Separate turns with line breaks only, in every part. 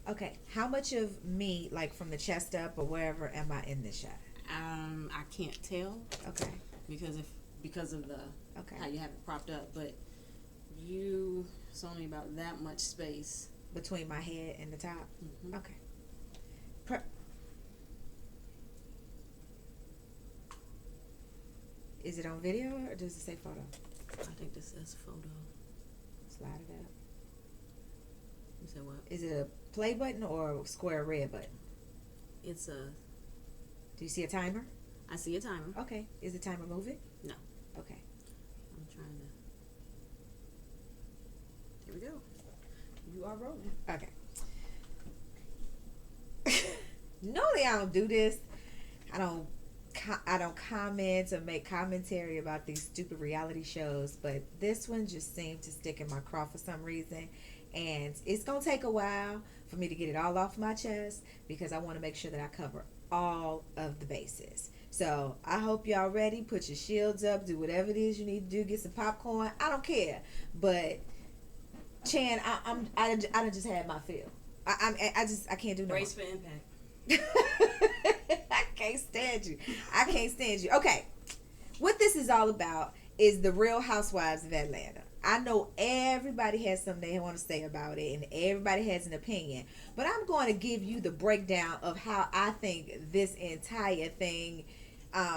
Okay, how much of me, like from the chest up or wherever, am I in this shot?
I can't tell
Okay.
because of the
Okay.
how you have it propped up, but you it's only about that much space
Between my head and the top.
hmm
Okay. Per- is it on video or does it say photo?
I think this says photo.
Slide it up.
You said what?
Is it a play button or a square red button?
It's a.
Do you see a timer?
I see a timer.
Okay. Is the timer moving?
No.
Okay.
I'm trying to. Here we go. You are rolling.
Okay. Normally I don't do this. I don't. I don't comment or make commentary about these stupid reality shows, but this one just seemed to stick in my craw for some reason, and it's gonna take a while for me to get it all off my chest because I want to make sure that I cover all of the bases. So I hope y'all ready. Put your shields up. Do whatever it is you need to do. Get some popcorn. I don't care, but Chan, I done just had my fill. I can't do no
Brace for impact.
I can't stand you. I can't stand you. Okay. What this is all about is the Real Housewives of Atlanta. I know everybody has something they want to say about it and everybody has an opinion. But I'm going to give you the breakdown of how I think this entire thing,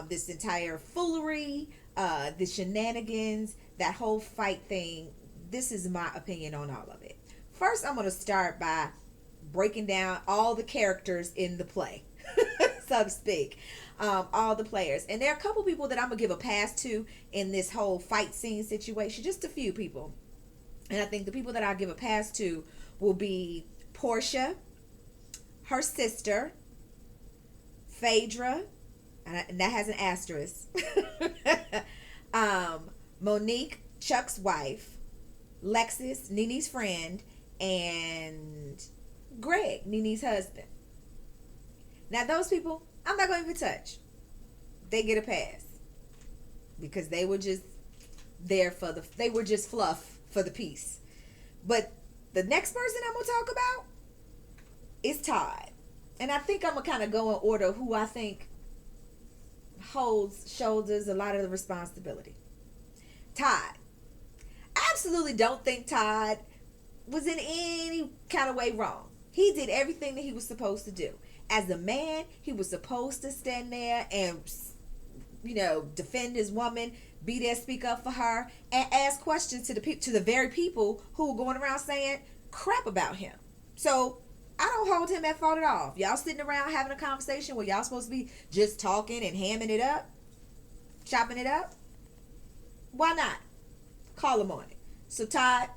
this entire foolery, the shenanigans, that whole fight thing, this is my opinion on all of it. First, I'm going to start by breaking down all the characters in the play, so to speak, all the players. And there are a couple people that I'm gonna give a pass to in this whole fight scene situation, just a few people. And I think the people that I'll give a pass to will be Portia, her sister, Phaedra, and that has an asterisk, Monique, Chuck's wife, Lexus, Nene's friend, and Greg, Nene's husband. Now those people, I'm not going to even touch. They get a pass because they were just they were just fluff for the piece. But the next person I'm going to talk about is Todd. And I think I'm going to kind of go in order who I think shoulders a lot of the responsibility. Todd. I absolutely don't think Todd was in any kind of way wrong. He did everything that he was supposed to do. As a man, he was supposed to stand there and, defend his woman, be there, speak up for her, and ask questions to the very people who were going around saying crap about him. So I don't hold him at fault at all. If y'all sitting around having a conversation where y'all supposed to be just talking and hamming it up, chopping it up, why not? Call him on it. So Todd,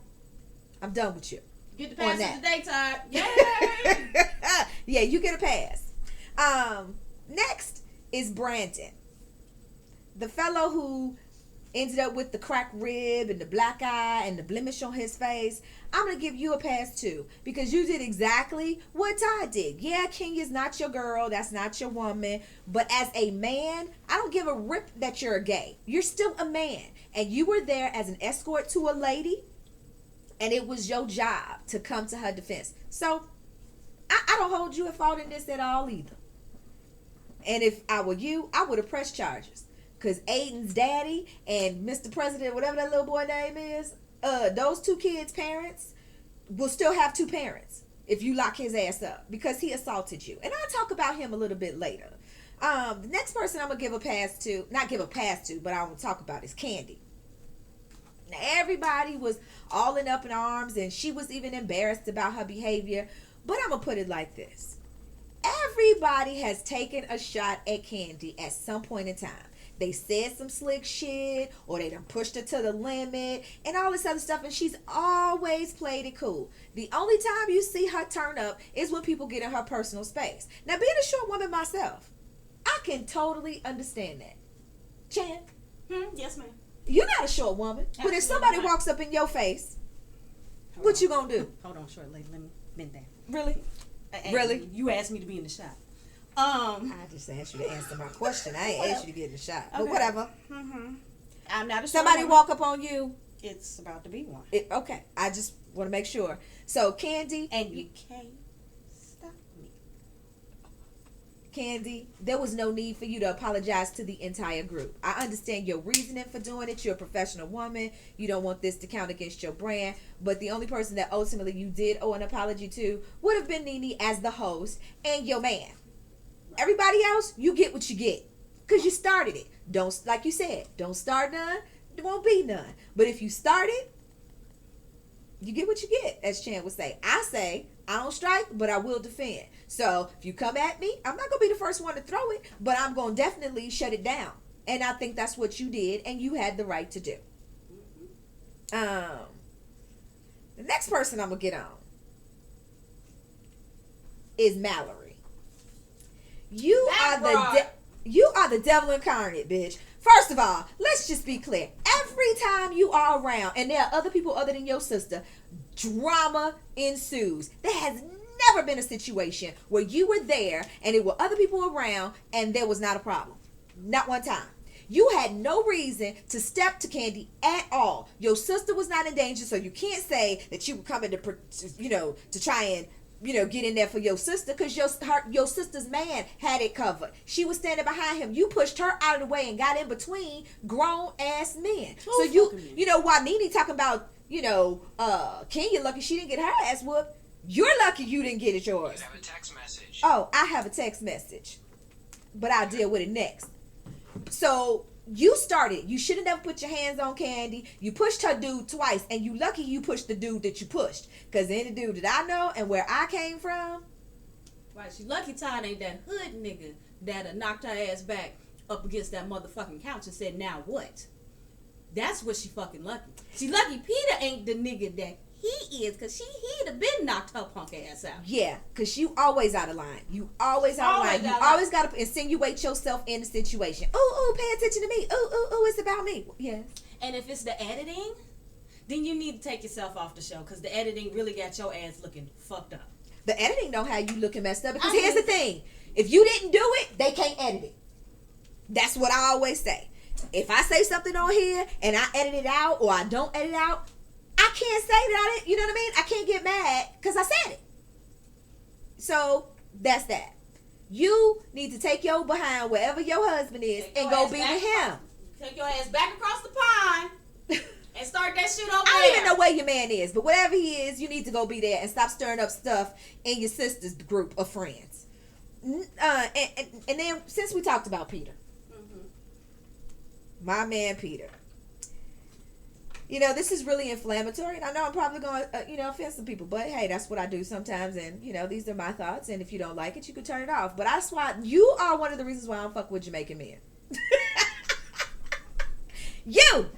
I'm done with you.
Get the pass of the day, Todd. Yay!
Yeah, you get a pass. Next is Brandon. The fellow who ended up with the cracked rib and the black eye and the blemish on his face. I'm going to give you a pass too because you did exactly what Todd did. Yeah, Kenya's not your girl. That's not your woman. But as a man, I don't give a rip that you're gay. You're still a man. And you were there as an escort to a lady. And it was your job to come to her defense. So, I don't hold you at fault in this at all either. And if I were you, I would have pressed charges. Because Aiden's daddy and Mr. President, whatever that little boy name is, those two kids' parents will still have two parents if you lock his ass up. Because he assaulted you. And I'll talk about him a little bit later. The next person I'm going to give a pass to, not give a pass to, but I want to talk about is Candy. Now, everybody was all up in arms and she was even embarrassed about her behavior. But I'm going to put it like this. Everybody has taken a shot at Candy at some point in time. They said some slick shit or they done pushed her to the limit and all this other stuff. And she's always played it cool. The only time you see her turn up is when people get in her personal space. Now, being a short woman myself, I can totally understand that. Chan?
Yes, ma'am.
You're not a short woman. But if somebody walks up in your face, what you gonna do?
Hold on, short lady. Let me bend down.
Really? Really?
You asked me to be in the shot.
I just asked you to answer my question. I ain't asked you to get in the shot. But whatever.
I'm not a short
Somebody
woman.
walk up on you.
It's about to be one.
Okay. I just want to make sure. So Candy
And you can't
Candy, there was no need for you to apologize to the entire group. I understand your reasoning for doing it. You're a professional woman. You don't want this to count against your brand. But the only person that ultimately you did owe an apology to would have been Nene as the host and your man. Everybody else, you get what you get. Because you started it. Don't, like you said, don't start none. There won't be none. But if you start it, you get what you get, as Chan would say. I don't strike, but I will defend. So if you come at me, I'm not going to be the first one to throw it, but I'm going to definitely shut it down. And I think that's what you did, and you had the right to do. The next person I'm going to get on is Mallory. You are the devil incarnate, bitch. First of all, let's just be clear. Every time you are around and there are other people other than your sister, drama ensues. There has never been a situation where you were there and there were other people around and there was not a problem. Not one time. You had no reason to step to Candy at all. Your sister was not in danger, so you can't say that you were coming to try and get in there for your sister, because your sister's man had it covered. She was standing behind him. You pushed her out of the way and got in between grown ass men. So while Nene talking about, Kenya lucky she didn't get her ass whooped, you're lucky you didn't get it yours.
You have a text message.
Oh, I have a text message, but I'll deal with it next. So you started. You should have never put your hands on Candy. You pushed her dude twice, and you lucky you pushed the dude that you pushed. Because any dude that I know and where I came from.
Right, she lucky Todd ain't that hood nigga that knocked her ass back up against that motherfucking couch and said, now what? That's what she fucking lucky. She lucky Peter ain't the nigga that he is, because he'd have been knocked her punk ass out.
Yeah, because you always out of line. You always out of line. You always got to insinuate yourself in the situation. Ooh, pay attention to me. Ooh, it's about me. Yes.
And if it's the editing, then you need to take yourself off the show, because the editing really got your ass looking fucked up.
The editing don't have you looking messed up, because here's the thing. If you didn't do it, they can't edit it. That's what I always say. If I say something on here and I edit it out or I don't edit it out, I can't say that I didn't, you know what I mean? I can't get mad because I said it. So that's that. You need to take your behind wherever your husband is and go be with him.
Take your ass back across the pond and start that shit over there.
I don't even know where your man is, but whatever he is, you need to go be there and stop stirring up stuff in your sister's group of friends. And then, since we talked about Peter, my man Peter. This is really inflammatory, and I know I'm probably going to, offend some people, but hey, that's what I do sometimes, and, these are my thoughts, and if you don't like it, you can turn it off. But I swear, you are one of the reasons why I don't fuck with Jamaican men. You.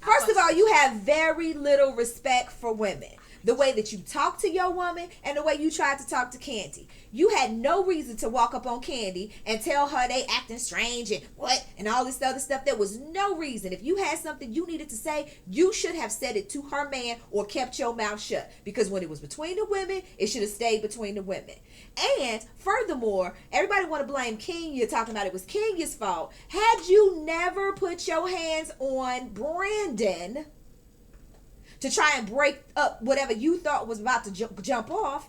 First of all, you have very little respect for women. The way that you talk to your woman and the way you tried to talk to Candy. You had no reason to walk up on Candy and tell her they acting strange and what and all this other stuff. There was no reason. If you had something you needed to say, you should have said it to her man or kept your mouth shut. Because when it was between the women, it should have stayed between the women. And furthermore, everybody want to blame Kenya, talking about it was Kenya's fault. Had you never put your hands on Brandon to try and break up whatever you thought was about to jump off,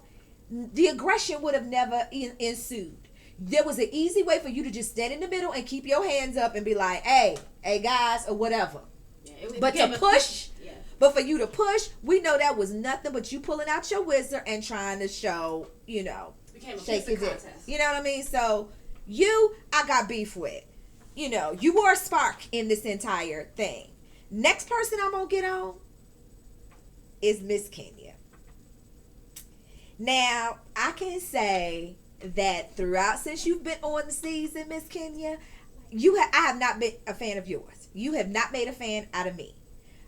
the aggression would have never ensued. There was an easy way for you to just stand in the middle and keep your hands up and be like, hey guys, or whatever. But for you to push, we know that was nothing but you pulling out your whizzer and trying to show, shake your dick. You know what I mean? So I got beef with. You were a spark in this entire thing. Next person I'm gonna get on is Miss Kenya. Now, I can say that throughout, since you've been on the season, Miss Kenya, I have not been a fan of yours. You have not made a fan out of me.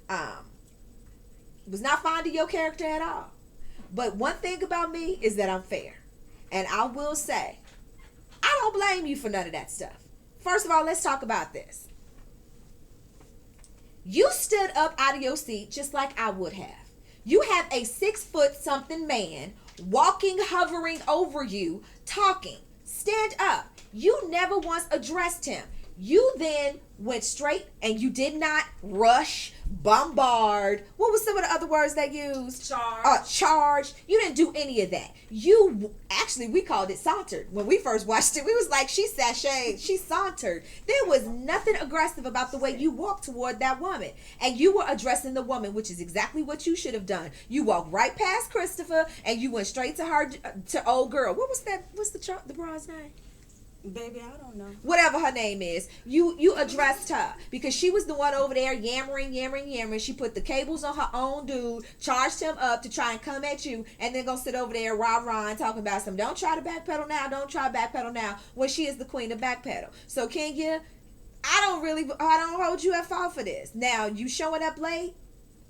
Was not fond of your character at all. But one thing about me is that I'm fair. And I will say, I don't blame you for none of that stuff. First of all, let's talk about this. You stood up out of your seat just like I would have. You have a 6-foot-something man walking, hovering over you, talking. Stand up. You never once addressed him. You then went straight and you did not rush bombard. What was some of the other words they used?
Charge.
Charged. You didn't do any of that. Actually, we called it sauntered. When we first watched it, we was like, she sashayed, she sauntered. There was nothing aggressive about the way you walked toward that woman. And you were addressing the woman, which is exactly what you should have done. You walked right past Christopher and you went straight to her, to old girl. What was that? What's the broad's name?
Baby, I don't know.
Whatever her name is, you addressed her because she was the one over there yammering. She put the cables on her own dude, charged him up to try and come at you, and then go sit over there rah-rah and talking about some, don't try to backpedal now, when she is the queen of backpedal. So Kenya, I don't hold you at fault for this. Now, you showing up late,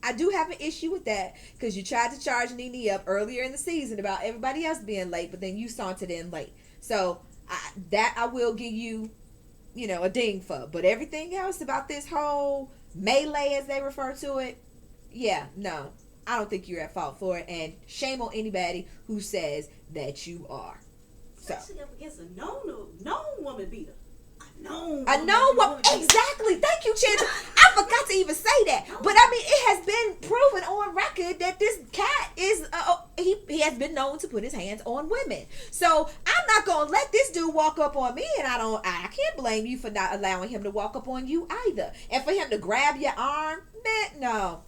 I do have an issue with that because you tried to charge Nene up earlier in the season about everybody else being late, but then you sauntered in late. So I will give you, a ding for. But everything else about this whole melee, as they refer to it, yeah, no, I don't think you're at fault for it. And shame on anybody who says that you are. So
Especially up against a known woman beater.
A known woman. Exactly. Thank you, Chandra. I forgot to even say that. But I mean, it has been proven on record that this cat is, he has been known to put his hands on women. So I'm not going to let this dude walk up on me, and I can't blame you for not allowing him to walk up on you either. And for him to grab your arm, man, no.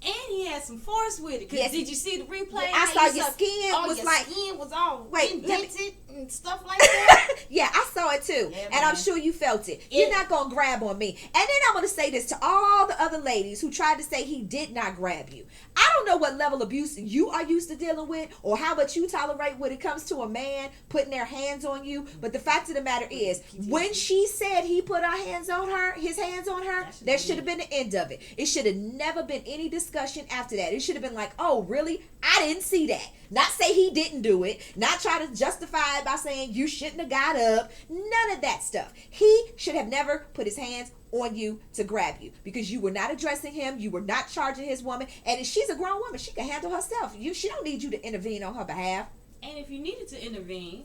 And he had some force with it. Cause
Yes.
Did you see the replay?
I saw your skin was
your
like,
skin was all indented and stuff like that.
yeah, I saw it too.
Yeah,
and I'm
man.
sure you felt it. You're not going to grab on me. And then I'm going to say this to all the other ladies who tried to say he did not grab you. I don't know what level of abuse you are used to dealing with or how much you tolerate when it comes to a man putting their hands on you. But the fact of the matter is, when she said he put his hands on her, there should have been the end of it. It should have never been any discussion after that. It should have been like, oh, really? I didn't see that. Not say he didn't do it. Not try to justify it by saying you shouldn't have got up. None of that stuff. He should have never put his hands on you to grab you because you were not addressing him. You were not charging his woman. And if she's a grown woman, she can handle herself. She don't need you to intervene on her behalf.
And if you needed to intervene,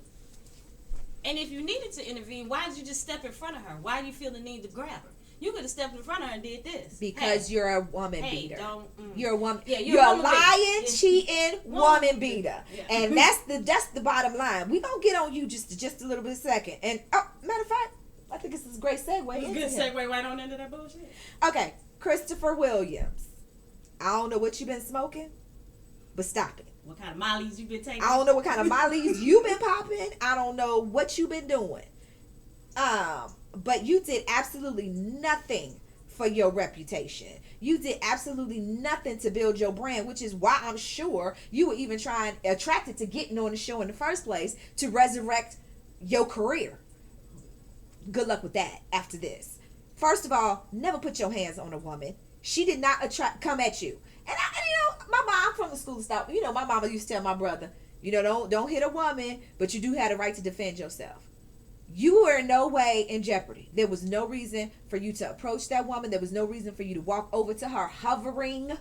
why did you just step in front of her? Why do you feel the need to grab her? You could have stepped in front of her and did this.
Because you're a woman beater. You're a woman.
Yeah,
you're a
woman
lying,
beater.
cheating woman beater.
Yeah.
And that's the bottom line. We gonna get on you just a little bit second. And matter of fact, I think this is a great segue.
It's a good segue right on into that bullshit.
Okay, Christopher Williams. I don't know what you've been smoking, but stop it.
What kind of mollies you been taking?
I don't know what kind of mollies you've been popping. I don't know what you've been doing. But you did absolutely nothing for your reputation. You did absolutely nothing to build your brand, which is why I'm sure you were even attracted to getting on the show in the first place to resurrect your career. Good luck with that after this. First of all, never put your hands on a woman. She did not come at you. And my mom, I'm from the school of style. My mama used to tell my brother, don't hit a woman, but you do have the right to defend yourself. You were in no way in jeopardy. There was no reason for you to approach that woman. There was no reason for you to walk over to her hovering.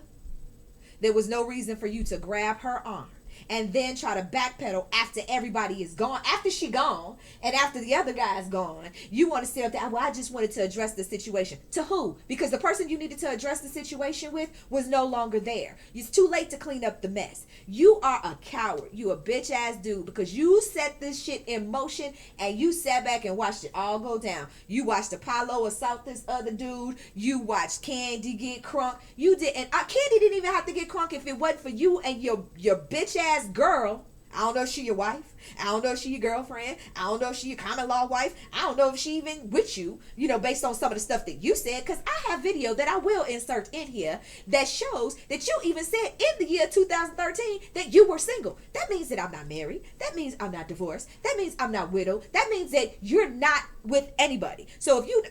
There was no reason for you to grab her arm and then try to backpedal after everybody is gone, after she gone, and after the other guy is gone. You want to say, well, I just wanted to address the situation. To who? Because the person you needed to address the situation with was no longer there. It's too late to clean up the mess. You are a coward. You a bitch ass dude because you set this shit in motion and you sat back and watched it all go down. You watched Apollo assault this other dude. You watched Candy get crunk. You did, and Candy didn't even have to get crunk if it wasn't for you and your bitch ass girl. I don't know if she your wife. I don't know if she your girlfriend. I don't know if she your common law wife. I don't know if she even with you, based on some of the stuff that you said, because I have video that I will insert in here that shows that you even said in the year 2013 that you were single. That means that I'm not married. That means I'm not divorced. That means I'm not widowed. That means that you're not with anybody. So if you...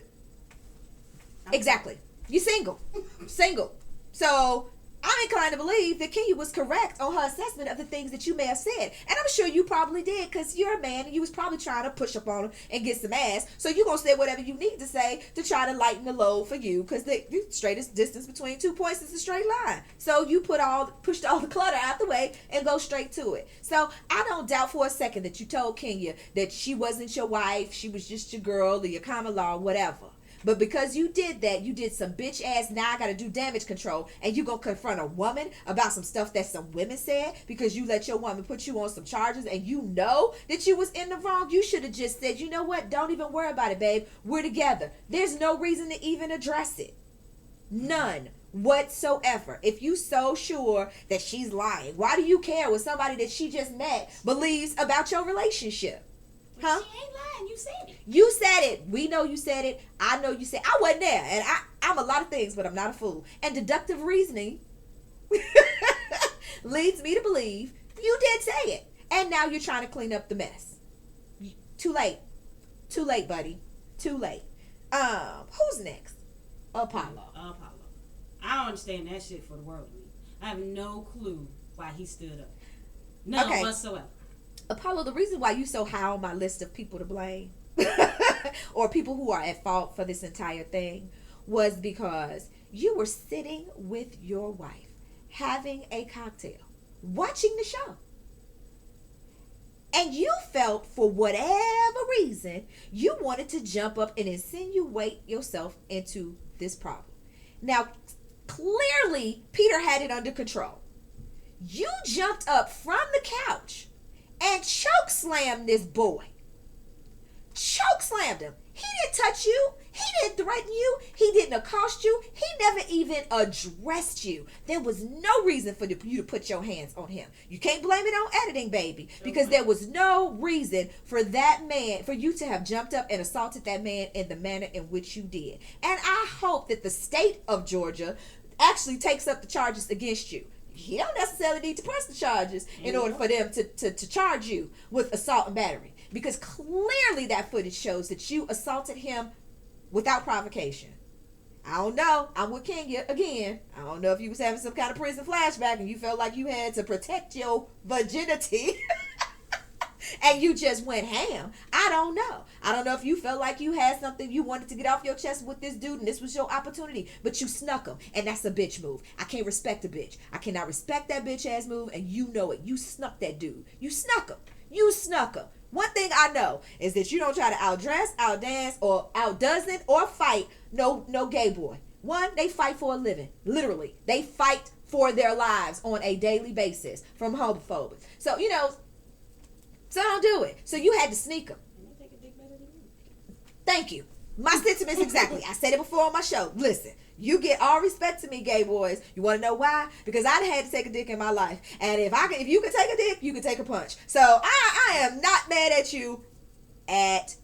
Exactly. You're single. Single. So... I'm inclined to believe that Kenya was correct on her assessment of the things that you may have said. And I'm sure you probably did because you're a man and you was probably trying to push up on her and get some ass. So you're going to say whatever you need to say to try to lighten the load for you because the straightest distance between 2 points is a straight line. So you pushed all the clutter out the way and go straight to it. So I don't doubt for a second that you told Kenya that she wasn't your wife, she was just your girl or your common law, whatever. But because you did that, you did some bitch ass, now I gotta do damage control, and you gonna confront a woman about some stuff that some women said because you let your woman put you on some charges and you know that you was in the wrong. You should have just said, you know what, don't even worry about it, babe. We're together. There's no reason to even address it. None whatsoever. If you so sure that she's lying, why do you care what somebody that she just met believes about your relationship?
Huh? She ain't lying. You said it.
You said it. We know you said it. I know you said I wasn't there. And I'm a lot of things, but I'm not a fool. And deductive reasoning leads me to believe you did say it. And now you're trying to clean up the mess. Too late. Too late, buddy. Too late. Who's next? Apollo.
I don't understand that shit for the world of me. I have no clue why he stood up. None whatsoever.
Apollo, the reason why you so high on my list of people to blame or people who are at fault for this entire thing was because you were sitting with your wife, having a cocktail, watching the show. And you felt, for whatever reason, you wanted to jump up and insinuate yourself into this problem. Now, clearly, Peter had it under control. You jumped up from the couch and choke slammed this boy. Choke slammed him. He didn't touch you. He didn't threaten you. He didn't accost you. He never even addressed you. There was no reason for you to put your hands on him. You can't blame it on editing, baby, because there was no reason for that man, for you to have jumped up and assaulted that man in the manner in which you did. And I hope that the state of Georgia actually takes up the charges against you. He don't necessarily need to press the charges in order for them to charge you with assault and battery. Because clearly that footage shows that you assaulted him without provocation. I don't know. I'm with Kenya again. I don't know if you was having some kind of prison flashback and you felt like you had to protect your virginity and you just went ham. I don't know. I don't know if you felt like you had something you wanted to get off your chest with this dude and this was your opportunity, but you snuck him, and that's a bitch move. I can't respect a bitch. I cannot respect that bitch ass move, and you know it. You snuck that dude. You snuck him. You snuck him. One thing I know is that you don't try to outdress, outdance, or outdozen or fight no gay boy. One, they fight for a living. Literally. They fight for their lives on a daily basis from homophobia. So, so don't do it. So you had to sneak them. Thank you. My sentiments exactly. I said it before on my show. Listen, you get all respect to me, gay boys. You want to know why? Because I had to take a dick in my life. And if you can take a dick, you can take a punch. So I am not mad at you at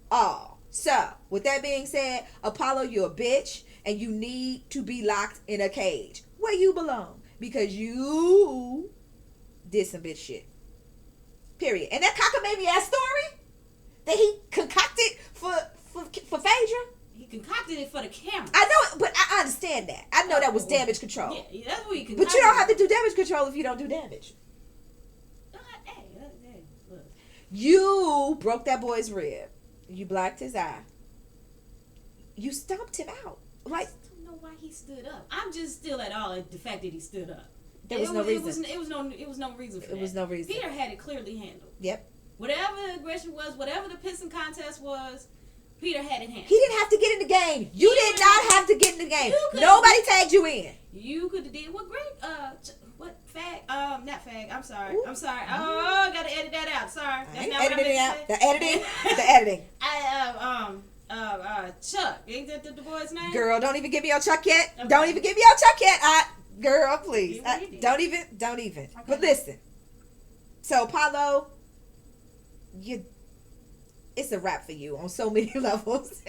all. So with that being said, Apollo, you're a bitch and you need to be locked in a cage where you belong because you did some bitch shit. Period. And that cockamamie ass story that he concocted for Phaedra.
He concocted it for the camera.
I know it, but I understand that. I know that was damage control.
Yeah, that's what he concocted.
But you don't have to do damage control if you don't do damage.
Hey, look.
You broke that boy's rib. You blacked his eye. You stomped him out. Like,
I don't know why he stood up. I'm just still at all at the fact that he stood up.
There was no reason.
It was no reason for that.
It was no reason.
Peter had it clearly handled.
Yep.
Whatever the aggression was, whatever the pissing contest was, Peter had it handled.
He didn't have to get in the game. You did not have to get in the game. Nobody tagged you in.
You could have did what great what fag not fag. I'm sorry. Ooh. I'm sorry. Oh, I gotta edit that out. Sorry. That's not what I meant to say.
The editing. The editing.
Chuck. Ain't that the boy's name?
Girl, don't even give me your Chuck yet. Okay. Don't even give me your Chuck yet. Girl, please. Don't even. Okay. But listen. So, Paulo, it's a wrap for you on so many levels.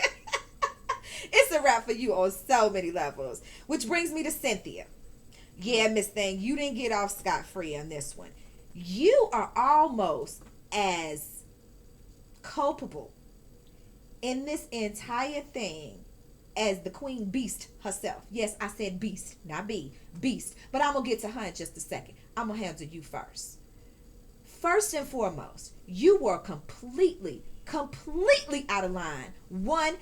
It's a wrap for you on so many levels. Which brings me to Cynthia. Yeah, Miss Thing, you didn't get off scot-free on this one. You are almost as culpable in this entire thing as the Queen Beast herself. Yes, I said beast, not bee. Beast. But I'm going to get to her in just a second. I'm going to handle you first. First and foremost, you were completely out of line. One,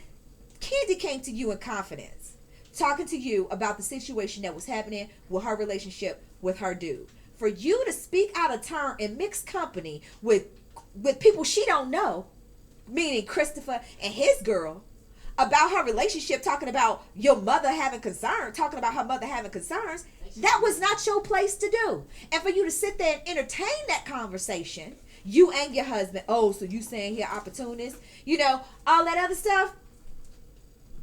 Candy came to you in confidence, talking to you about the situation that was happening with her relationship with her dude. For you to speak out of turn in mixed company with people she don't know, meaning Christopher and his girl, about her relationship, talking about your mother having concern, talking about her mother having concerns, that was not your place to do. And for you to sit there and entertain that conversation, you and your husband, oh, so you saying here opportunist, you know, all that other stuff,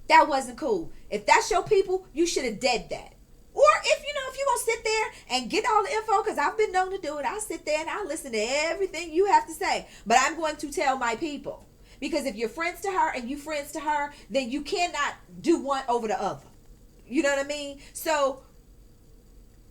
that wasn't cool. If that's your people, you should have dead that. Or if you're going to sit there and get all the info, because I've been known to do it, I'll sit there and I'll listen to everything you have to say. But I'm going to tell my people. Because if you're friends to her and you friends to her, then you cannot do one over the other. You know what I mean? So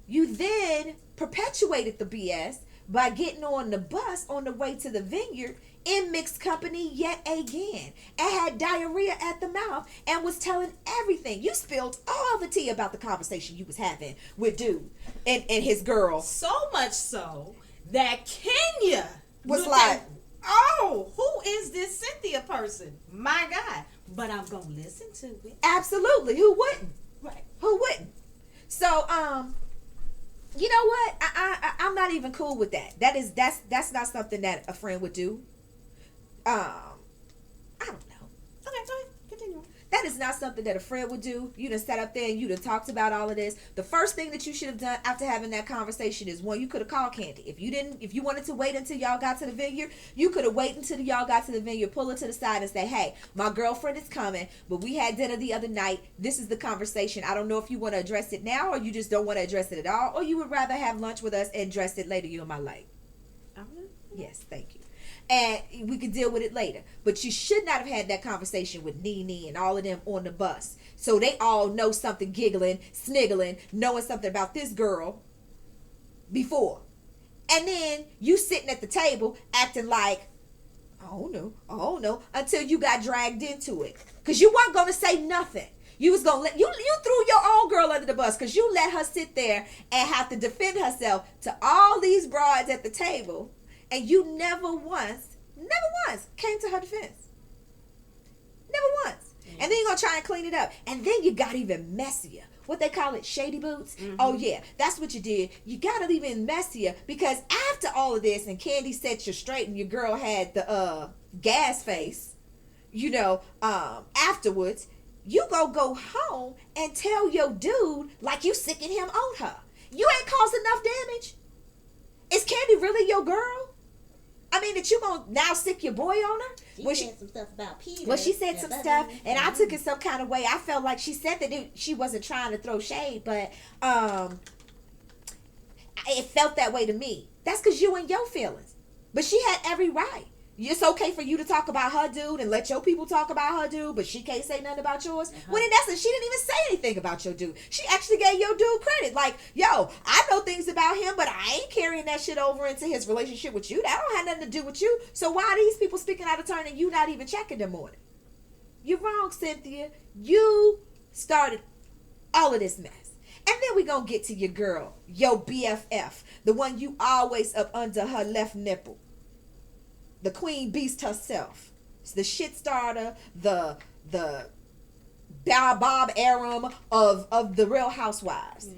you then perpetuated the BS by getting on the bus on the way to the vineyard in mixed company yet again, and had diarrhea at the mouth and was telling everything. You spilled all the tea about the conversation you was having with dude and his girl.
So much so that Kenya
was
looked
like,
oh, who is this Cynthia person? My God. But I'm going to listen to it.
absolutely. Who wouldn't?
Right.
Who wouldn't? So, you know what? I'm not even cool with that. That's not something that a friend would do. I don't know.
Okay, go ahead. Continue.
That is not something that a friend would do. You done sat up there and you done talked about all of this. The first thing that you should have done after having that conversation is, one, you could have called Candy. If you wanted to wait until y'all got to the vineyard, you could have waited until y'all got to the vineyard, pull her to the side and say, hey, my girlfriend is coming, but we had dinner the other night. This is the conversation. I don't know if you want to address it now or you just don't want to address it at all, or you would rather have lunch with us and address it later. You in my life. Yes, thank you. And we could deal with it later. But you should not have had that conversation with Nene and all of them on the bus. So they all know something, giggling, sniggling, knowing something about this girl before. And then you sitting at the table acting like, oh no, until you got dragged into it. Because you weren't going to say nothing. You was going to let, you threw your own girl under the bus because you let her sit there and have to defend herself to all these broads at the table. And you never once came to her defense. Never once. Mm-hmm. And then you're going to try and clean it up. And then you got even messier. What they call it, shady boots? Mm-hmm. Oh, yeah, that's what you did. You got it even messier because after all of this and Candy set you straight and your girl had the gas face, afterwards, you go home and tell your dude like you sicking him on her. You ain't caused enough damage. Is Candy really your girl? I mean, that you gonna now sick your boy on her?
She said some stuff about Peter.
Well, she said some stuff, and I took it some kind of way. I felt like she said that she wasn't trying to throw shade, but it felt that way to me. That's because you and your feelings. But she had every right. It's okay for you to talk about her dude and let your people talk about her dude, but she can't say nothing about yours. Uh-huh. When in essence, she didn't even say anything about your dude. She actually gave your dude credit. Like, yo, I know things about him, but I ain't carrying that shit over into his relationship with you. That don't have nothing to do with you. So why are these people speaking out of turn and you not even checking them on it? You're wrong, Cynthia. You started all of this mess. And then we gonna get to your girl, your BFF, the one you always up under her left nipple. The queen beast herself. It's the shit starter, the Bob Arum of the Real Housewives.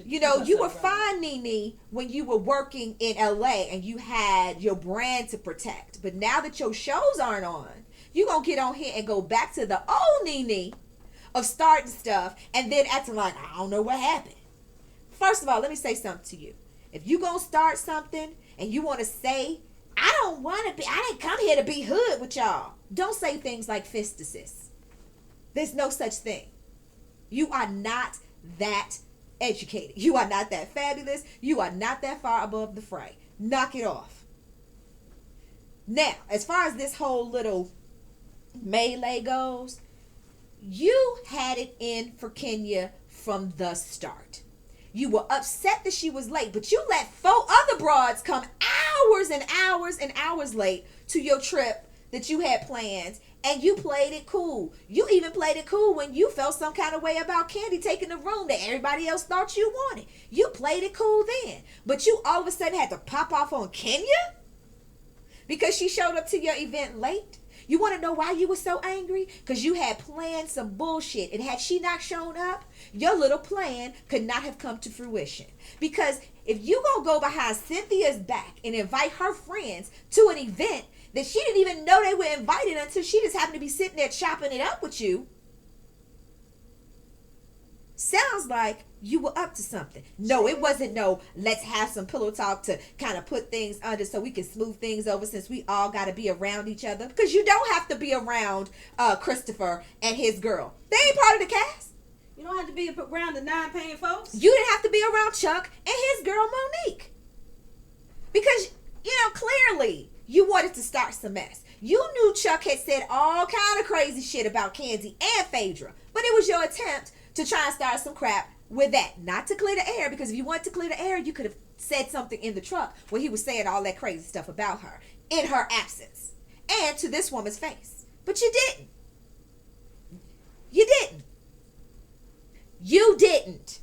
Yeah,
you were fine, Nene, when you were working in LA and you had your brand to protect. But now that your shows aren't on, you gonna get on here and go back to the old Nene of starting stuff and then acting like, I don't know what happened. First of all, let me say something to you. If you gonna start something and you want to say, I didn't come here to be hood with y'all. Don't say things like fistisis. There's no such thing. You are not that educated. You are not that fabulous. You are not that far above the fray. Knock it off. Now, as far as this whole little melee goes, you had it in for Kenya from the start. You were upset that she was late, but you let 4 other broads come hours and hours and hours late to your trip that you had planned, and you played it cool. You even played it cool when you felt some kind of way about Candy taking the room that everybody else thought you wanted. You played it cool then, but you all of a sudden had to pop off on Kenya because she showed up to your event late. You want to know why you were so angry? Because you had planned some bullshit. And had she not shown up, your little plan could not have come to fruition. Because if you going to go behind Cynthia's back and invite her friends to an event that she didn't even know they were invited until she just happened to be sitting there chopping it up with you. Sounds like you were up to something. No, it wasn't no, let's have some pillow talk to kind of put things under so we can smooth things over since we all got to be around each other. Because you don't have to be around Christopher and his girl. They ain't part of the cast.
You don't have to be around the non-paying folks.
You didn't have to be around Chuck and his girl Monique. Because, clearly you wanted to start some mess. You knew Chuck had said all kind of crazy shit about Candy and Phaedra. But it was your attempt to try and start some crap with that. Not to clear the air, because if you wanted to clear the air, you could have said something in the truck where he was saying all that crazy stuff about her in her absence and to this woman's face. But you didn't. You didn't. You didn't.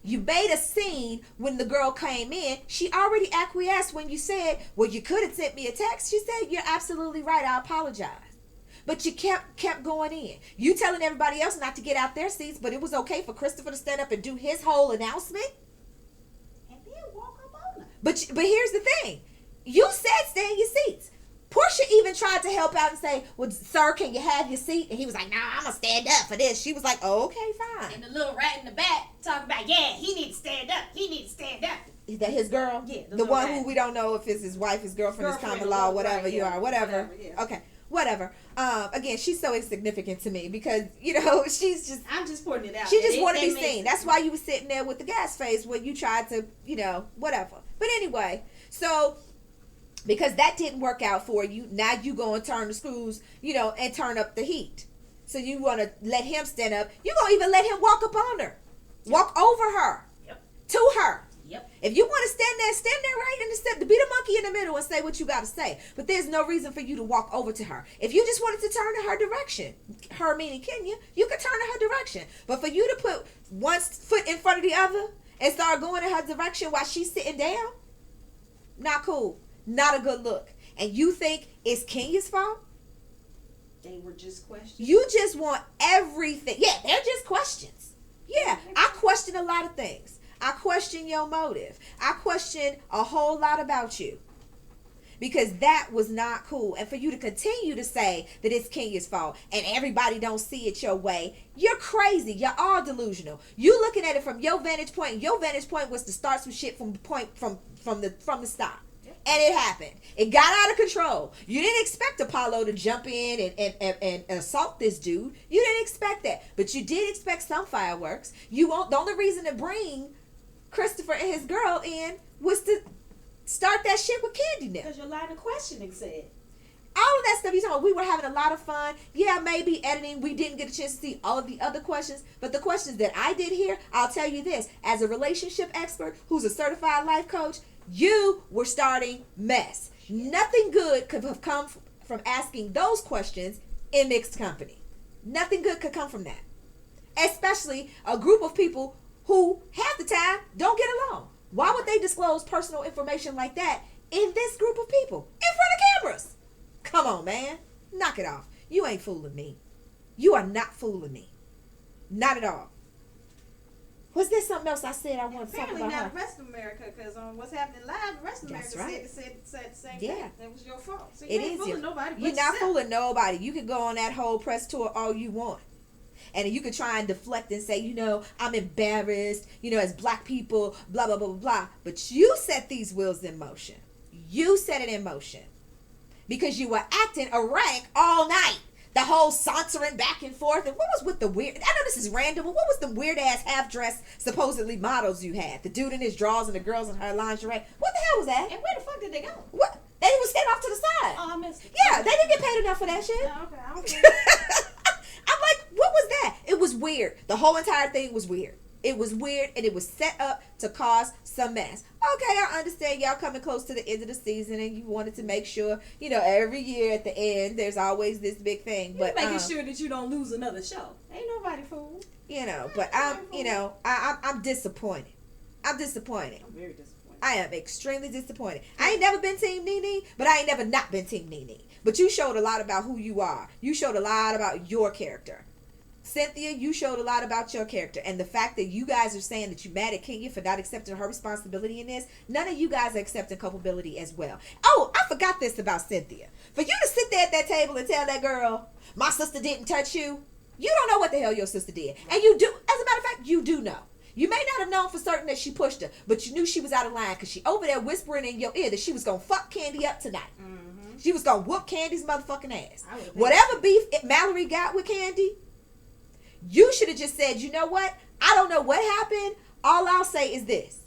You made a scene when the girl came in. She already acquiesced when you said, well, you could have sent me a text. She said, you're absolutely right. I apologize. But you kept going in. You telling everybody else not to get out their seats, but it was okay for Christopher to stand up and do his whole announcement?
And then walk up on her.
But here's the thing. You said stay in your seats. Portia even tried to help out and say, well, sir, can you have your seat? And he was like, nah, I'm going to stand up for this. She was like, oh, okay, fine.
And the little rat in the back talking about, yeah, he needs to stand up. He needs to stand up.
Is that his girl?
Yeah.
The one who we don't know if it's his wife, his girlfriend, his common law, whatever
right,
you
yeah,
are, whatever.
yeah.
Okay, whatever. Again, she's so insignificant to me because, she's just...
I'm just putting it out.
She just wanted to be seen. That's why you were sitting there with the gas face when you tried to, whatever. But anyway, so... because that didn't work out for you, now you go and turn the screws, and turn up the heat. So you want to let him stand up. You're going to even let him walk up on her. Yep. Walk over her.
Yep.
To her.
Yep.
If you want to stand there right in the step, to be the monkey in the middle and say what you got to say. But there's no reason for you to walk over to her. If you just wanted to turn in her direction, her meaning Kenya, you could turn in her direction. But for you to put one foot in front of the other and start going in her direction while she's sitting down, not cool. Not a good look. And you think it's Kenya's fault?
They were just questions.
You just want everything. Yeah, they're just questions. Yeah, I question a lot of things. I question your motive. I question a whole lot about you. Because that was not cool. And for you to continue to say that it's Kenya's fault and everybody don't see it your way, you're crazy. You're all delusional. You looking at it from your vantage point. And your vantage point was to start some shit from the start. And it happened. It got out of control. You didn't expect Apollo to jump in and assault this dude. You didn't expect that. But you did expect some fireworks. The only reason to bring Christopher and his girl in was to start that shit with Candy now.
Because your line of questioning said.
All of that stuff, we were having a lot of fun. Yeah, maybe editing, we didn't get a chance to see all of the other questions. But the questions that I did here, I'll tell you this. As a relationship expert who's a certified life coach, you were starting mess. Nothing good could have come from asking those questions in mixed company. Nothing good could come from that. Especially a group of people who half the time don't get along. Why would they disclose personal information like that in this group of people? In front of cameras. Come on, man. Knock it off. You ain't fooling me. You are not fooling me. Not at all. Was there something else I said I wanted to talk
Apparently
about?
not the rest of America, because on What's Happening Live, the rest of America said the same thing. That was your fault. So you ain't fooling nobody.
You're not fooling nobody. You can go on that whole press tour all you want. And you could try and deflect and say, I'm embarrassed, as black people, blah, blah, blah, blah, blah. But you set these wheels in motion. You set it in motion. Because you were acting erratic all night. The whole sauntering back and forth. And what was with the weird... I know this is random, but what was the weird-ass half-dressed, supposedly models you had? The dude in his drawers and the girls in her lingerie. What the hell was that?
And where the fuck did they go?
What? They was sent off to the side.
Oh, I missed it.
Yeah, they didn't get paid enough for that shit.
Oh, okay, I don't care.
I'm like, what was that? It was weird. The whole entire thing was weird. It was weird, and it was set up to cause some mess. Okay, I understand y'all coming close to the end of the season, and you wanted to make sure, every year at the end, there's always this big thing.
You're
But
making sure that you don't lose another show. Ain't nobody fool.
But I'm disappointed. I'm disappointed.
I'm very disappointed.
I am extremely disappointed. I ain't never been Team Nene, but I ain't never not been Team Nene. But you showed a lot about who you are. You showed a lot about your character. Cynthia, you showed a lot about your character. And the fact that you guys are saying that you're mad at Kenya for not accepting her responsibility in this, none of you guys are accepting culpability as well. Oh, I I forgot this about Cynthia. For you to sit there at that table and tell that girl, my sister didn't touch you, you don't know what the hell your sister did. And you do, as a matter of fact, you do know. You may not have known for certain that she pushed her, but you knew she was out of line because she over there whispering in your ear that she was going to fuck Candy up tonight. Mm-hmm. She was going to whoop Candy's motherfucking ass. Whatever beef Mallory got with Candy, you should have just said, you know what? I don't know what happened. All I'll say is this.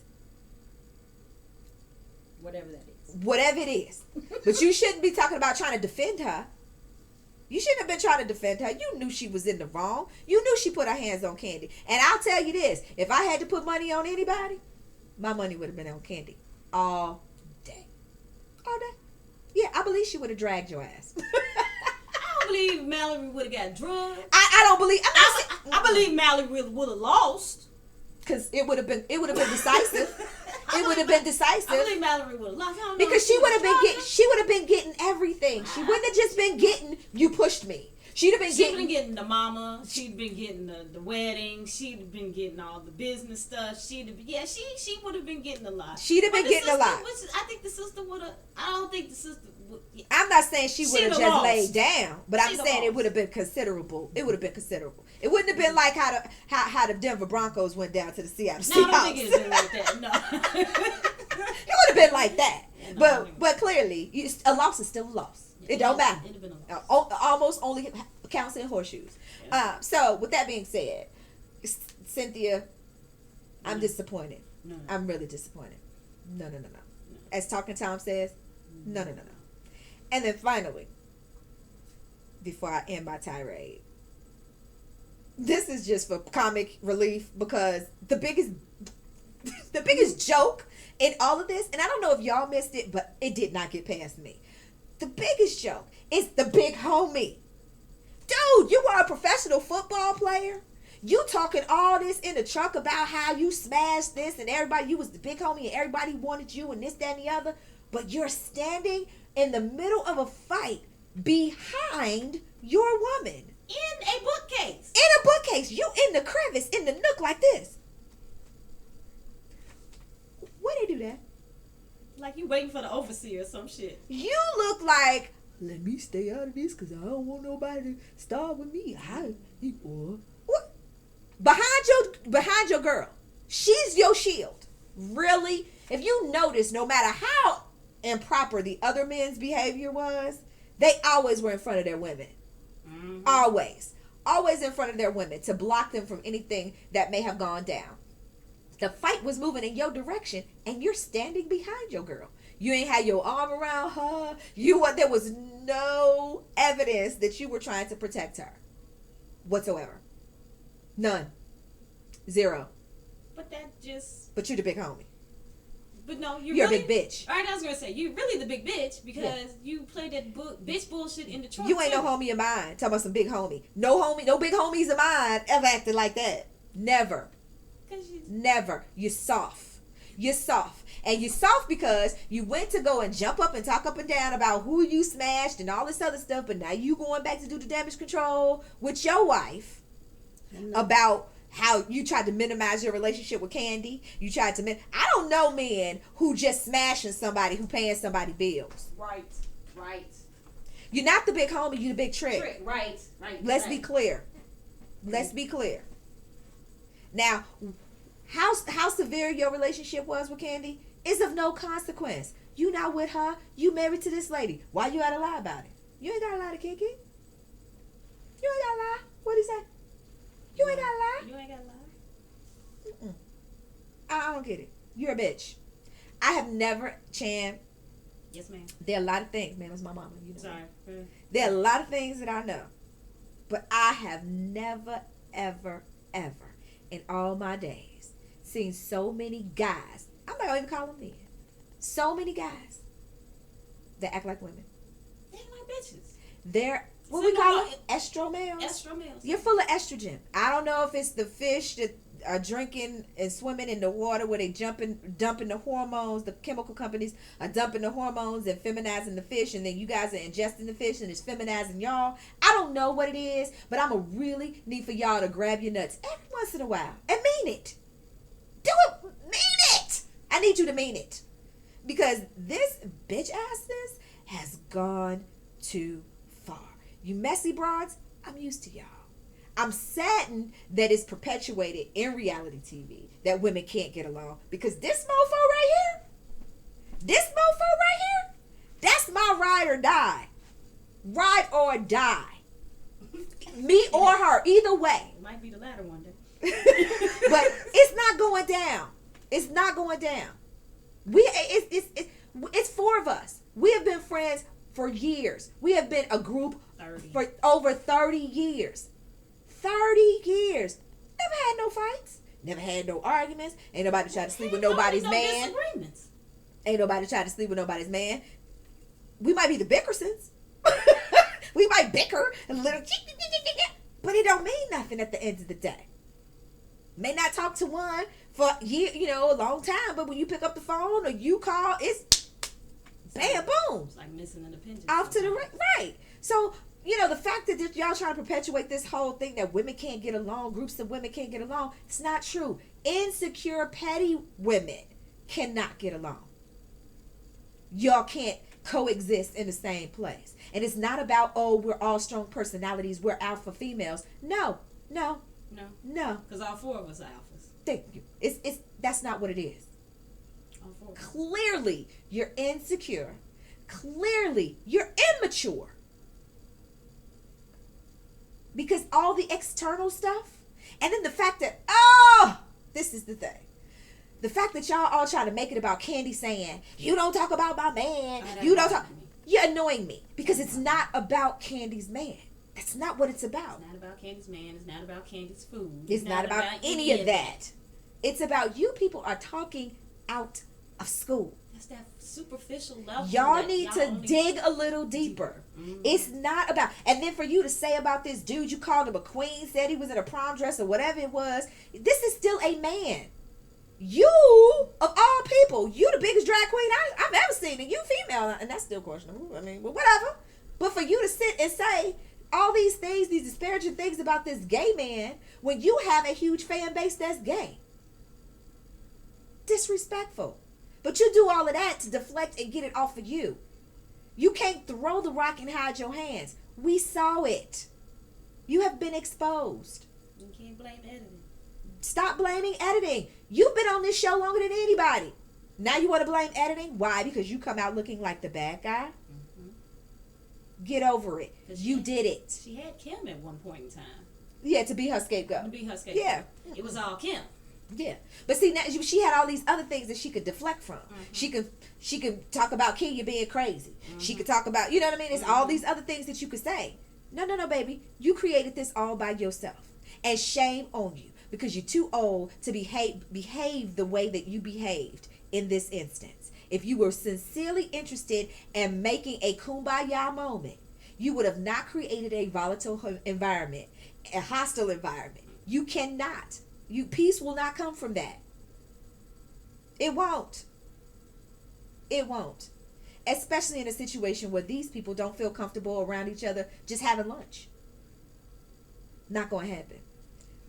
Whatever that is.
Whatever it is. But you shouldn't be talking about trying to defend her. You shouldn't have been trying to defend her. You knew she was in the wrong. You knew she put her hands on Candy. And I'll tell you this. If I had to put money on anybody, my money would have been on Candy. All day. All day. Yeah, I believe she would have dragged your ass.
I don't believe Mallory would have got drugged.
I don't believe.
I believe Mallory would have lost.
Because it would have been decisive. It would have been decisive.
I believe Mallory would have lost.
Because she would have been getting everything. She wouldn't have just been getting, you pushed me. She'd have been
getting the mama. She'd been getting the wedding. She'd have been getting all the business stuff. She would have been getting a lot.
She'd have been getting a lot.
I think the sister would have. I don't think the sister would. Yeah.
I'm not saying she would have just
lost.
laid down, but I'm saying it would have been considerable. It would have been considerable. It wouldn't have been like how the Denver Broncos went down to the Seattle Seahawks.
No, I don't think it would have been like that. No.
It would have been like that. Yeah, no, but clearly, a loss is still a loss. Yeah, it don't matter. It'd have been a loss. Almost only counts in horseshoes. Yeah. So with that being said, Cynthia, I'm disappointed. No. I'm really disappointed. No. As Talking Tom says, no. And then finally, before I end my tirade, this is just for comic relief because the biggest joke in all of this, and I don't know if y'all missed it, but it did not get past me. The biggest joke is the big homie. Dude, you are a professional football player. You talking all this in the truck about how you smashed this and everybody, you was the big homie and everybody wanted you and this, that, and the other. But you're standing in the middle of a fight behind your woman.
In a bookcase.
In a bookcase. You in the crevice, in the nook like this. Why they do that?
Like you waiting for the overseer or some shit.
You look like, let me stay out of this because I don't want nobody to start with me. What? Behind your girl. She's your shield. Really? If you notice, no matter how improper the other men's behavior was, they always were in front of their women. Mm-hmm. Always in front of their women to block them from anything that may have gone down. The fight was moving in your direction and you're standing behind your girl. You ain't had your arm around her. There was no evidence that you were trying to protect her whatsoever. None. Zero. But you're the big homie.
But no,
you're really, a big bitch.
All right, I was gonna say you're really the big bitch because you played that bitch bullshit in the trunk.
You ain't no homie of mine. Talking about some big homie. No big homies of mine ever acted like that. Never. Never. You're soft. And you're soft because you went to go and jump up and talk up and down about who you smashed and all this other stuff, but now you going back to do the damage control with your wife about how you tried to minimize your relationship with Candy. You tried to I don't know men who just smashing somebody who paying somebody bills.
Right.
You're not the big homie, you the big trick.
Right.
Let's be clear. Now, how severe your relationship was with Candy is of no consequence. You not with her. You married to this lady. Why you gotta lie about it? You ain't gotta lie to Kiki. You ain't gotta lie. What'd he say? You ain't gotta lie.
You ain't gotta lie.
Mm-mm. I don't get it. You're a bitch. I have never, Chan.
Yes, ma'am.
There are a lot of things. Man, it was my mama. You know.
Sorry.
There are a lot of things that I know. But I have never, ever, ever in all my days seen so many guys. I'm not gonna even call them men. So many guys that act like women.
They like bitches.
They're what we call them? Estromales.
Estromales.
You're full of estrogen. I don't know if it's the fish that are drinking and swimming in the water where they dumping the hormones. The chemical companies are dumping the hormones and feminizing the fish, and then you guys are ingesting the fish and it's feminizing y'all. I don't know what it is, but I'm a really need for y'all to grab your nuts every once in a while and mean it. Do it. Mean it. I need you to mean it. Because this bitch assness has gone too far. You messy broads, I'm used to y'all. I'm saddened that it's perpetuated in reality TV that women can't get along, because this mofo right here, that's my ride or die. Ride or die. Me or her, either way.
It might be the latter one day.
But it's not going down. It's not going down. It's four of us. We have been friends for years. We have been a group
30.
for over 30 years. 30 years. Never had no fights. Never had no arguments. Ain't nobody try to sleep with nobody's
no
man.
disagreements.
Ain't nobody try to sleep with nobody's man. We might be the Bickersons. We might bicker a little, but it don't mean nothing at the end of the day. May not talk to one for a long time, but when you pick up the phone or you call, it's bam, boom.
It's like missing an appendage.
Off to the right. So, the fact that y'all trying to perpetuate this whole thing that women can't get along, groups of women can't get along, it's not true. Insecure, petty women cannot get along. Y'all can't coexist in the same place. And it's not about, we're all strong personalities, we're alpha females. No.
Because all four of us are alphas.
Thank you. That's not what it is.
All four of us.
Clearly, you're insecure. Clearly, you're immature. Because all the external stuff, and then the fact that, this is the thing. The fact that y'all all try to make it about Candy saying, you don't talk about my man. You don't talk. You're annoying me. Because it's not about Candy's man. That's not what it's about.
It's not about Candy's man. It's not about Candy's food.
It's not about any of that. It's about you people are talking out of school.
That's that superficial level.
Y'all need to dig a little deeper. Mm-hmm. It's not about, and then for you to say about this dude, you called him a queen, said he was in a prom dress or whatever it was. This is still a man. You, of all people, you the biggest drag queen I've ever seen, and you female, and that's still questionable. I mean, but whatever. But for you to sit and say all these things, these disparaging things about this gay man, when you have a huge fan base that's gay. Disrespectful. But you do all of that to deflect and get it off of you. You can't throw the rock and hide your hands. We saw it. You have been exposed.
You can't blame editing.
Stop blaming editing. You've been on this show longer than anybody. Now you want to blame editing? Why? Because you come out looking like the bad guy? Mm-hmm. Get over it. You did it.
She had Kim at one point in time.
Yeah, to be her scapegoat. Yeah.
It was all Kim.
Yeah, but see, now she had all these other things that she could deflect from. Mm-hmm. She could talk about Kenya being crazy. Mm-hmm. She could talk about, you know what I mean? It's all these other things that you could say. No, baby. You created this all by yourself. And shame on you, because you're too old to behave the way that you behaved in this instance. If you were sincerely interested in making a kumbaya moment, you would have not created a volatile environment, a hostile environment. You cannot. Peace will not come from that. It won't. It won't. Especially in a situation where these people don't feel comfortable around each other just having lunch. Not going to happen.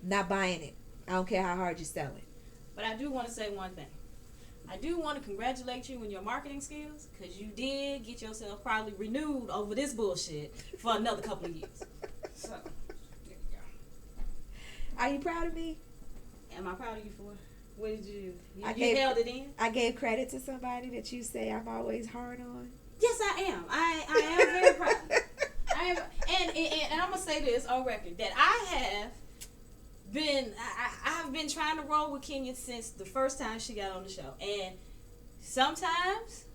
Not buying it. I don't care how hard you sell it.
But I do want to say one thing. I do want to congratulate you on your marketing skills, because you did get yourself probably renewed over this bullshit for another couple of years. So, there you go.
Are you proud of me?
Am I proud of you for? What did you held it in? I
gave credit to somebody that you say I'm always hard on.
Yes, I am. I am very proud. I am, and I'm gonna say this on record that I've been trying to roll with Kenya since the first time she got on the show, and sometimes,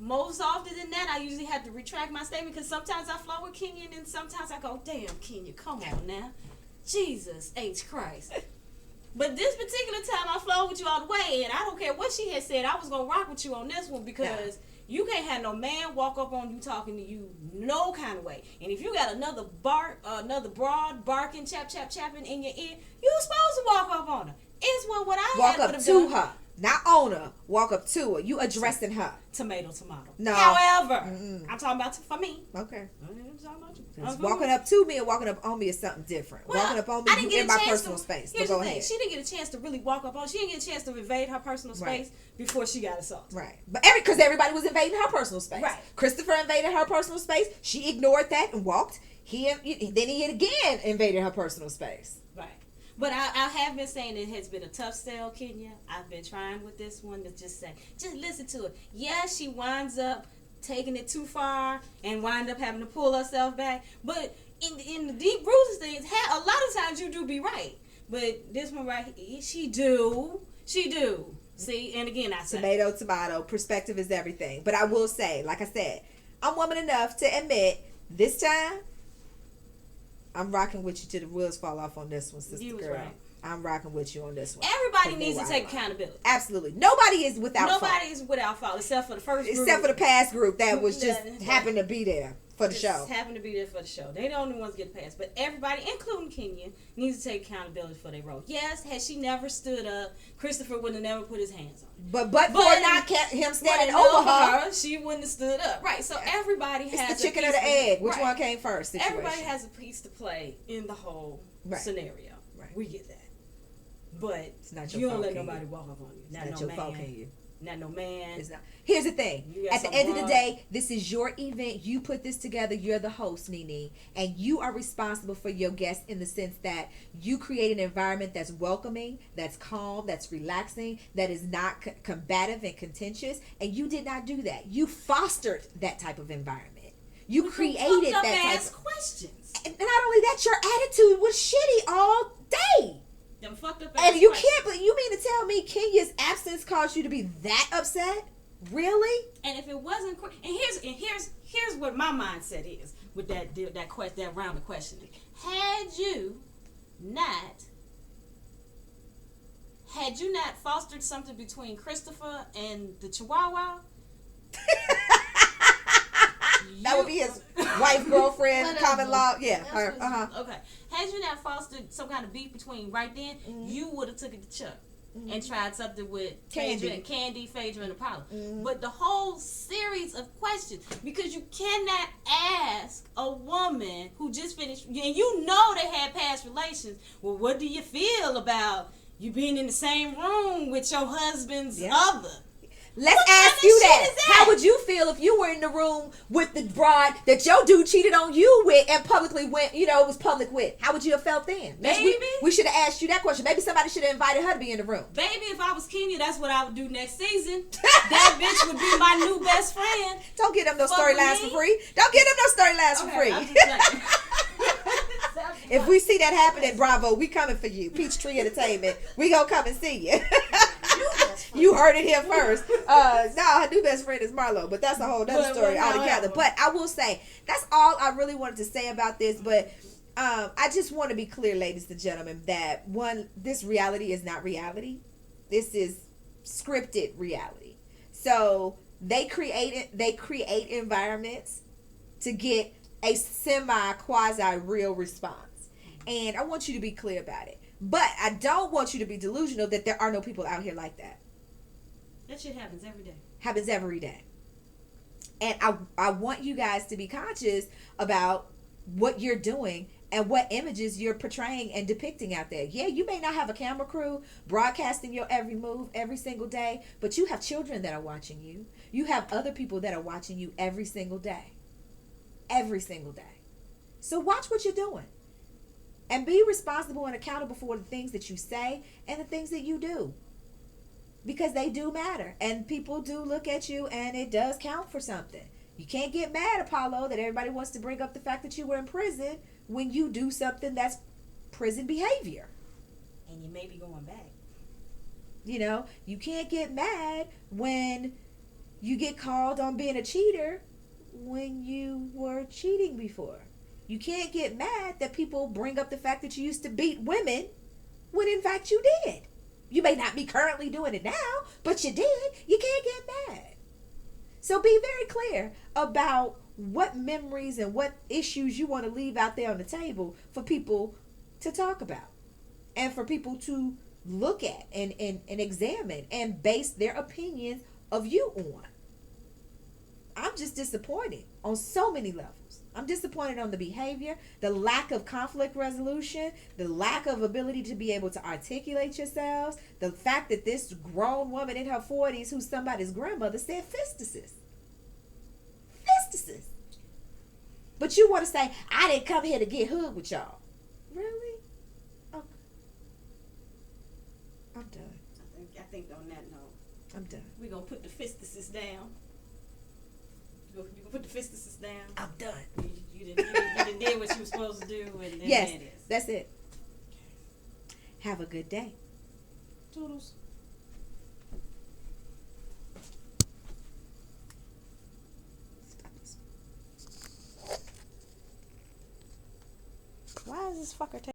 most often than that, I usually have to retract my statement, because sometimes I flow with Kenya, and then sometimes I go, "Damn, Kenya, come on now, Jesus H Christ." But this particular time, I flowed with you all the way, and I don't care what she had said. I was gonna rock with you on this one, because you can't have no man walk up on you talking to you no kind of way. And if you got another broad barking, chapping in your ear, you supposed to walk up on her. It's what I
walk
had
up to her, not on her, walk up to her. You addressing her.
Tomato.
No.
However, I'm talking about for me.
Okay.
I'm talking about you.
'Cause walking up to me and walking up on me is something different.
Well,
walking up on
I
me,
didn't
you
get
in
a
my
chance
personal
to-
space. But
Here's
go
the thing.
ahead.
She didn't get a chance to really walk up on. She didn't get a chance to invade her personal space
Right.
before she got assaulted.
Right. But because everybody was invading her personal space.
Right.
Christopher invaded her personal space. She ignored that and walked. Then he again invaded her personal space.
Right. But I have been saying it has been a tough sell, Kenya. I've been trying with this one to just listen to it. Yeah, she winds up taking it too far and wind up having to pull herself back. But in the deep roots of things, a lot of times you do be right. But this one right here, she do. See, and again, I say
Tomato. Perspective is everything. But I will say, like I said, I'm woman enough to admit this time I'm rocking with you till the wheels fall off on this one, sister
You was
girl.
right.
I'm rocking with you on this one.
everybody needs to take accountability.
Absolutely. Nobody is without fault.
Nobody is without fault except for the first group.
Except for the past group that was just
Yeah.
happened to be there for the
Just
show.
happen to be there for the show. They the only ones get passed. But everybody, including Kenya, needs to take accountability for their role. Yes, had she never stood up, Christopher would have never put his hands on her.
But for not him standing
But
over her,
she wouldn't have stood up. Right. So everybody
it's
has
the chicken
a
or
piece
the egg. Which
right.
one came first? Situation.
Everybody has a piece to play in the whole
Right.
scenario.
Right.
We get that. But
It's not your
you don't
fault,
let
Kenya.
nobody walk up on you.
It's
Not
not
no
your
man.
fault, can you?
Not no man.
It's not. Here's the thing.
You got
At the
some
end of the
broad-
day, this is your event. You put this together. You're the host, Nene, and you are responsible for your guests in the sense that you create an environment that's welcoming, that's calm, that's relaxing, that is not combative and contentious. And you did not do that. You fostered that type of environment. You created that type
ass
of
questions.
And not only that, your attitude was shitty all day.
Them fucked up
And
ass
you
questions.
can't, but you mean to tell me Kenya's absence caused you to be that upset? Really?
And if it wasn't, and here's what my mindset is with that round of questioning. Had you not fostered something between Christopher and the Chihuahua,
That would be his wife, girlfriend,
Whatever.
common law. Yeah,
That's
her.
what's-
Okay. Had you not fostered some kind of beef between right then, you would have took it to Chuck and tried something with Candy, Phaedra, and Apollo. But the whole series of questions, because you cannot ask a woman who just finished, and you know they had past relations, well, what do you feel about you being in the same room with your husband's other?
Let's
What kind
ask
of
you
shit
that.
is that?
How would you feel if you were in the room with the broad that your dude cheated on you with and publicly went, it was public with? How would you have felt then?
Baby?
We should have asked you that question. Maybe somebody should have invited her to be in the room.
Baby, if I was Kenya, that's what I would do next season. That bitch would be my new best friend.
Don't get them no
Fuck
storylines
me.
for free. Don't get them no storylines for free.
I'm just saying.
If we see that happen at Bravo, we coming for you. Peachtree Entertainment. We gonna come and see you. You heard it here first. Her new best friend is Marlo, but that's a whole other story altogether. But I will say, that's all I really wanted to say about this. But I just want to be clear, ladies and gentlemen, that this reality is not reality. This is scripted reality. So they create environments to get a semi-quasi real response. And I want you to be clear about it. But I don't want you to be delusional that there are no people out here like that.
That shit happens every day.
Happens every day. And I want you guys to be conscious about what you're doing and what images you're portraying and depicting out there. Yeah, you may not have a camera crew broadcasting your every move every single day, but you have children that are watching you. You have other people that are watching you every single day. Every single day. So watch what you're doing. And be responsible and accountable for the things that you say and the things that you do. Because they do matter. And people do look at you and it does count for something. You can't get mad, Apollo, that everybody wants to bring up the fact that you were in prison when you do something that's prison behavior.
And you may be going back.
You can't get mad when you get called on being a cheater when you were cheating before. You can't get mad that people bring up the fact that you used to beat women when in fact you did. You may not be currently doing it now, but you did. You can't get mad. So be very clear about what memories and what issues you want to leave out there on the table for people to talk about and for people to look at and examine and base their opinions of you on. I'm just disappointed on so many levels. I'm disappointed on the behavior, the lack of conflict resolution, the lack of ability to be able to articulate yourselves, the fact that this grown woman in her 40s who's somebody's grandmother said fistuses. Fistuses. But you want to say, I didn't come here to get hood with y'all. Really? Okay. I'm done.
I think on that note,
I'm done.
we're going to put the fistuses down. You gonna put the fistuses down.
I'm done.
You done did what you were supposed to do, and then
Yes,
there it is.
that's it. Have a good day.
Toodles.
Why is this fucker taking